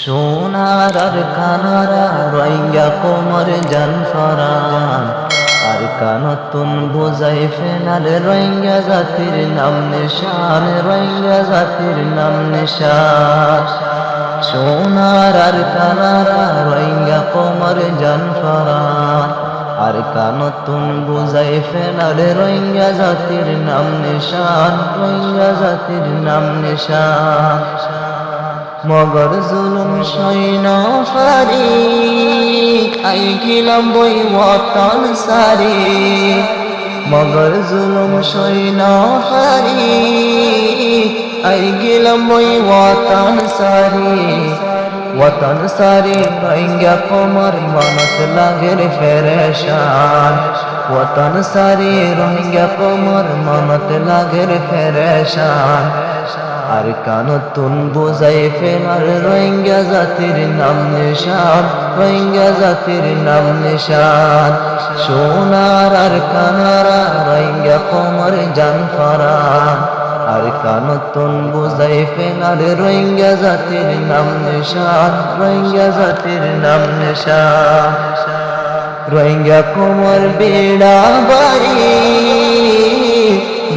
সোনার আর কানারা রোহিঙ্গা কোমর জান ফরান আর কানতুন বুঝাই ফেনার রোহিঙ্গা জাতির নাম নিশান রোহিঙ্গা জাতির নাম নিশান সোনার আর কানারা রোহিঙ্গা কোমর জান ফরান আর কানতুন বুঝাই ফেনার রোহিঙ্গা জাতির নাম নিশান রোহিঙ্গা জাতির নাম নিশান মগর জুলুম সৈন্য ফারি আই গিলাম বই ওয়াতন সারি মগর জুলুম সৈন্য ফারি আই গিলাম বই ওয়াতন সারি রোহিঙ্গা কোমর মনত লাগের ফেরেশান ওয়াতন সারি রোহিঙ্গা কোমর মনত লাগের ফেরেশান আর কানতুন বুঝাই ফেনার রোহিঙ্গা জাতির নাম নিশান রোহিঙ্গা জাতির নাম নিশান সোনার আর কানারা রোহিঙ্গা কোমর জান ফরান আর কানতুন বুঝাই ফেনার রোহিঙ্গা জাতির নাম নিশান রোহিঙ্গা জাতির নাম নিশান রোহিঙ্গা কোমর বেড়া বাড়ি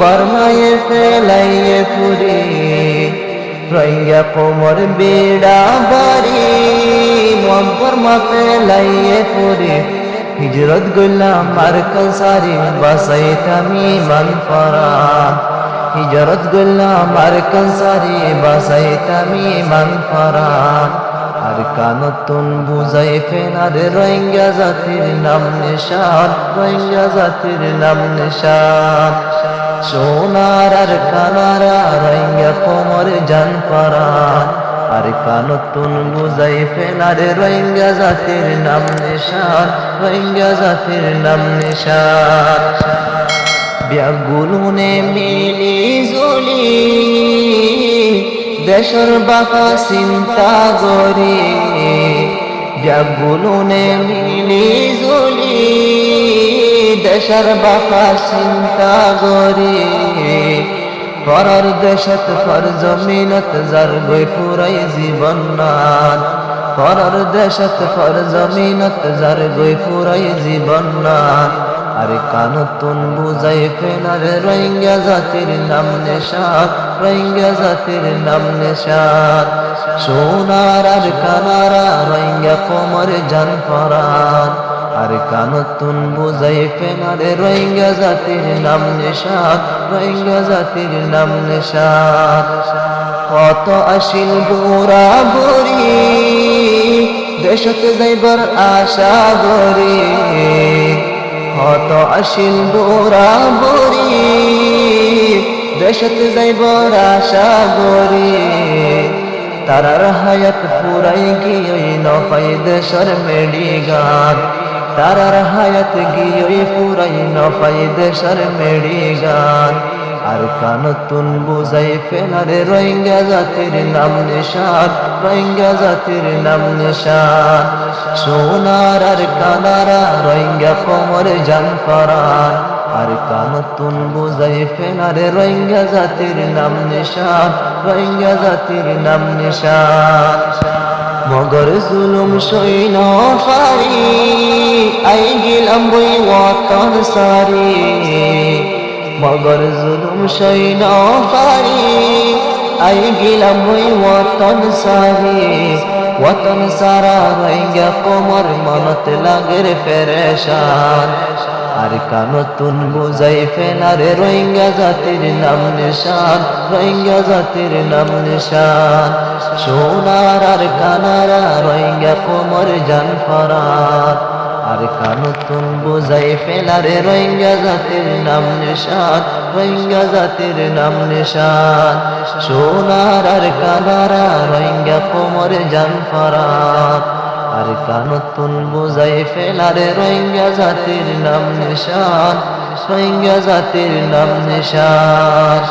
বর্মায়ে ফেলাইয়ে পুরে রোহিঙ্গা কোমর বেড়া বাড়ি বর্মা ফেলাইয়ে পুরে হিজরত গইলাম আর কসারি বাসাইতামি মান ফরান হিজরত গইলাম আর কসারি বাসাইতামি মান ফরান আর কানতুন বুঝাই ফেনার রোহিঙ্গা জাতির নাম নিশান রোহিঙ্গা জাতির নাম নিশান সোনার আর কানারা রোহিঙ্গা কোমর জান ফরান আর কানতুন বুঝাই ফেনার রোহিঙ্গা জাতির নাম নিশান রোহিঙ্গা জাতির নাম নিশান ব্যাগুলুনে মিলি জুলি দেশর বাপা চিন্তা গরি ব্যাগুলুনে মিলি জুলি দেশর বাপা চিন্তা গরি পরার দেশত পর জমিনত যার গই ফুরাই জীবন নান পরার দেশত পর জমিনত যার গই ফুরাই জীবন নান আর কানতুন বুঝাই ফেনার রোহিঙ্গা জাতির নাম নিশান রোহিঙ্গা জাতির নাম নিশান সোনার আর কানারা রোহিঙ্গা কোমর জান ফরান আর কানতুন বুঝাই ফেনার রোহিঙ্গা জাতির নাম নিশান রোহিঙ্গা জাতির নাম নিশান কত আসিল বুড়া বুড়ি দেশত যাইবার আশা গরি কত আসিল বুড়া বুড়ি দেশত যাইবার আশা গরি তারার হায়াত পুরাই গিয়ে নফাই দেশর মেডিগান তারার হায়াত গিয়ে পুরাই নফাই দেশর মেডিগান আর কানতুন বুঝাই ফেনার রোহিঙ্গা জাতির নাম নিশান রোহিঙ্গা জাতির নাম নিশান সোনার আর কানারা রোহিঙ্গা কোমর জান ফরান আর কানতুন বুঝাই ফেনার রোহিঙ্গা জাতির নাম নিশান রোহিঙ্গা জাতির নাম নিশান মগর জুলুম সৈন্য ফারি আই গিলাম বই ওয়াতন সারি মগর জুলুম সৈন্য ফারি আই গিলাম বই ওয়াতন সারি ওয়াতন সারা রোহিঙ্গা কোমর মনত লাগের ফেরেশান আর কানতুন বুঝাই ফেনার রোহিঙ্গা জাতির নাম নিশান রোহিঙ্গা জাতির নাম নিশান সোনার আর কানারা রোহিঙ্গা কোমর জান ফরান আর কানতুন বুঝাই ফেনার রোহিঙ্গা জাতির নাম নিশান রোহিঙ্গা জাতির নাম নিশান সোনার আর কানারা রোহিঙ্গা কোমর জান ফরান আর কানতুন বুঝাই ফেনার রোহিঙ্গা জাতির নাম নিশান রোহিঙ্গা জাতির নাম নিশান।